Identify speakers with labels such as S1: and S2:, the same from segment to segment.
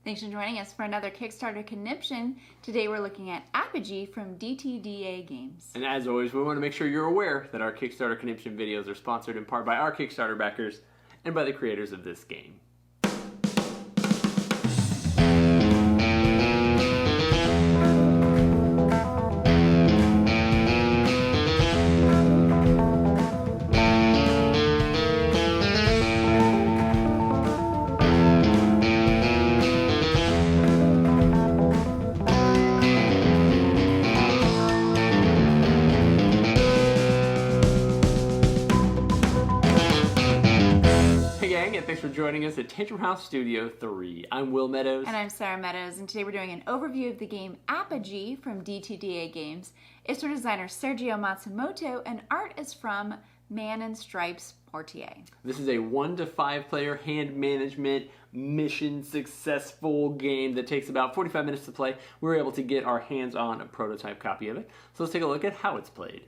S1: Thanks for joining us for another Kickstarter conniption. Today we're looking at Apogee from DTDA Games.
S2: And as always, we want to make sure you're aware that our Kickstarter conniption videos are sponsored in part by our Kickstarter backers and by the creators of this game. Thanks for joining us at Tantrum House Studio 3. I'm Will Meadows.
S1: And I'm Sara Meadows, and today we're doing an overview of the game Apogee from DTDA Games. It's from designer Sergio Matsumoto, and art is from Man in Stripes Portier.
S2: This is a 1 to 5 player hand management mission successful game that takes about 45 minutes to play. We were able to get our hands on a prototype copy of it, so let's take a look at how it's played.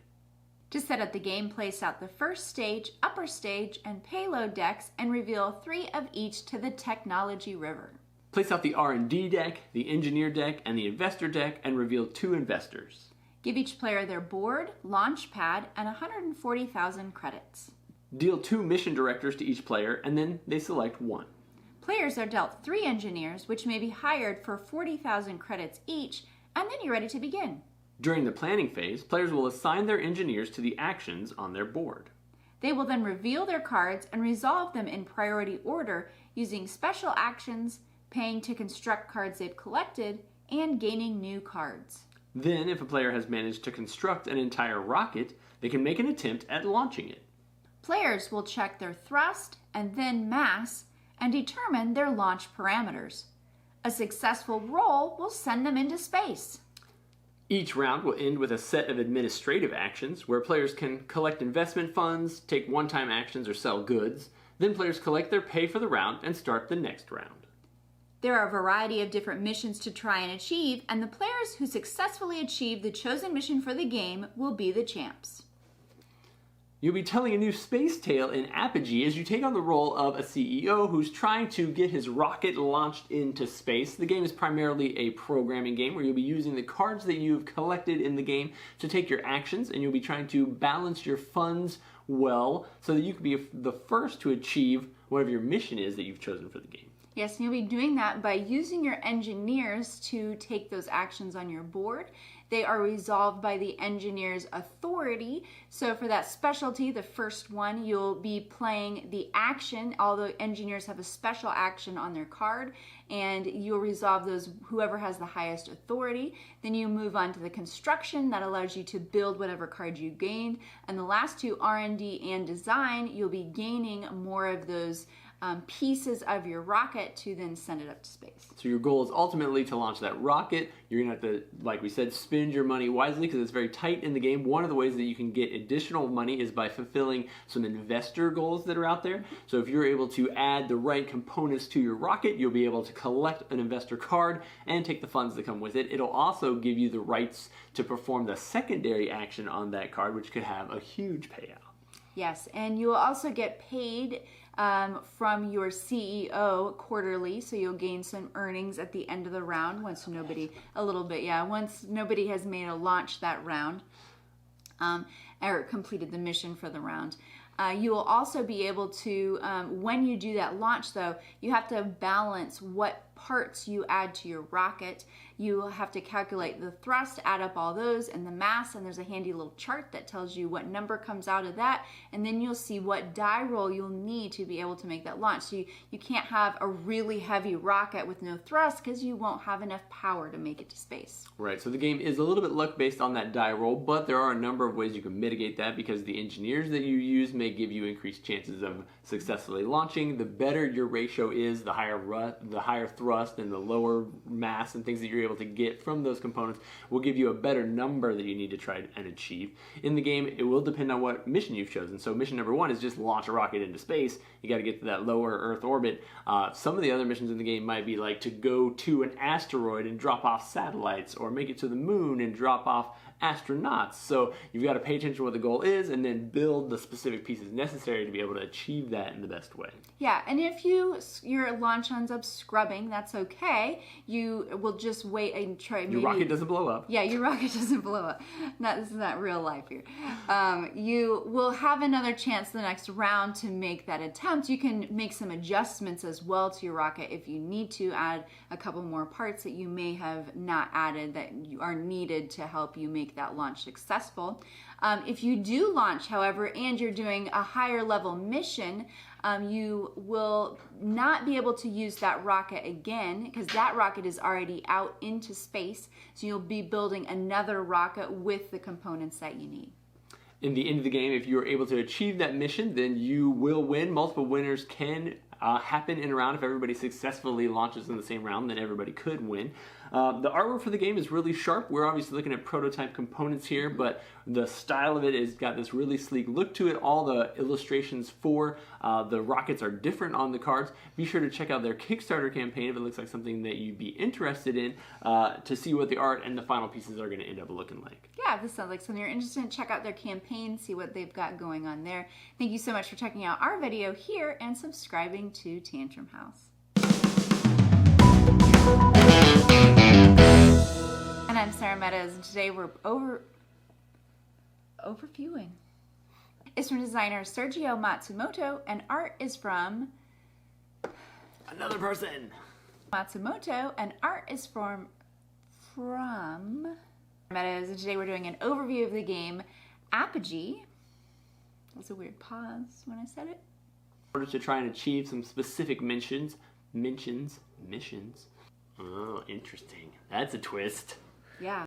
S1: To set up the game, place out the first stage, upper stage, and payload decks and reveal 3 of each to the technology river.
S2: Place out the R&D deck, the engineer deck, and the investor deck and reveal 2 investors.
S1: Give each player their board, launch pad, and 140,000 credits.
S2: Deal 2 mission directors to each player and then they select 1.
S1: Players are dealt 3 engineers, which may be hired for 40,000 credits each, and then you're ready to begin.
S2: During the planning phase, players will assign their engineers to the actions on their board.
S1: They will then reveal their cards and resolve them in priority order using special actions, paying to construct cards they've collected, and gaining new cards.
S2: Then, if a player has managed to construct an entire rocket, they can make an attempt at launching it.
S1: Players will check their thrust and then mass and determine their launch parameters. A successful roll will send them into space.
S2: Each round will end with a set of administrative actions where players can collect investment funds, take one-time actions, or sell goods. Then players collect their pay for the round and start the next round.
S1: There are a variety of different missions to try and achieve, and the players who successfully achieve the chosen mission for the game will be the champs.
S2: You'll be telling a new space tale in Apogee as you take on the role of a CEO who's trying to get his rocket launched into space. The game is primarily a programming game where you'll be using the cards that you've collected in the game to take your actions, and you'll be trying to balance your funds well so that you can be the first to achieve whatever your mission is that you've chosen for the game.
S1: Yes, and you'll be doing that by using your engineers to take those actions on your board. They are resolved by the engineer's authority. So for that specialty, the first one, you'll be playing the action. All the engineers have a special action on their card, and you'll resolve those whoever has the highest authority. Then you move on to the construction that allows you to build whatever card you gained. And the last 2, R&D and design, you'll be gaining more of those pieces of your rocket to then send it up to space.
S2: So your goal is ultimately to launch that rocket. You're going to have to, like we said, spend your money wisely because it's very tight in the game. One of the ways that you can get additional money is by fulfilling some investor goals that are out there. So if you're able to add the right components to your rocket, you'll be able to collect an investor card and take the funds that come with it. It'll also give you the rights to perform the secondary action on that card, which could have a huge payout.
S1: Yes, and you will also get paid from your CEO quarterly, so you'll gain some earnings at the end of the round once nobody has made a launch that round or completed the mission for the round. You will also be able to, when you do that launch though, you have to balance what parts you add to your rocket. You have to calculate the thrust, add up all those, and the mass, and there's a handy little chart that tells you what number comes out of that, and then you'll see what die roll you'll need to be able to make that launch. So you can't have a really heavy rocket with no thrust because you won't have enough power to make it to space.
S2: Right, so the game is a little bit luck based on that die roll, but there are a number of ways you can mitigate that because the engineers that you use may give you increased chances of successfully launching. The better your ratio is, the higher thrust and the lower mass and things that you're able to get from those components will give you a better number that you need to try and achieve. In the game, it will depend on what mission you've chosen. So mission number 1 is just launch a rocket into space. You got to get to that lower Earth orbit. Some of the other missions in the game might be like to go to an asteroid and drop off satellites, or make it to the moon and drop off astronauts. So you've got to pay attention to what the goal is and then build the specific pieces necessary to be able to achieve that in the best way.
S1: Yeah, and if your launch ends up scrubbing, that's okay. You will just wait and try.
S2: Your rocket doesn't blow up.
S1: Yeah, your rocket doesn't blow up. This is not real life here. You will have another chance the next round to make that attempt. You can make some adjustments as well to your rocket if you need to add a couple more parts that you may have not added that are needed to help you make that launch successful. If you do launch, however, and you're doing a higher level mission, you will not be able to use that rocket again because that rocket is already out into space. So you'll be building another rocket with the components that you need.
S2: In the end of the game, if you're able to achieve that mission, then you will win. Multiple winners can happen in a round. If everybody successfully launches in the same round, then everybody could win. The artwork for the game is really sharp. We're obviously looking at prototype components here, but the style of it has got this really sleek look to it. All the illustrations for the rockets are different on the cards. Be sure to check out their Kickstarter campaign if it looks like something that you'd be interested in to see what the art and the final pieces are going to end up looking like.
S1: Yeah, if this sounds like something you're interested in, check out their campaign, see what they've got going on there. Thank you so much for checking out our video here and subscribing to Tantrum House. And I'm Sara Meadows, and today we're overviewing. It's from designer Sergio Matsumoto, and art is from
S2: Another person.
S1: Matsumoto, and art is from Meadows, and today we're doing an overview of the game Apogee. That was a weird pause when I said it.
S2: In order to try and achieve some specific missions. Oh, interesting. That's a twist.
S1: Yeah.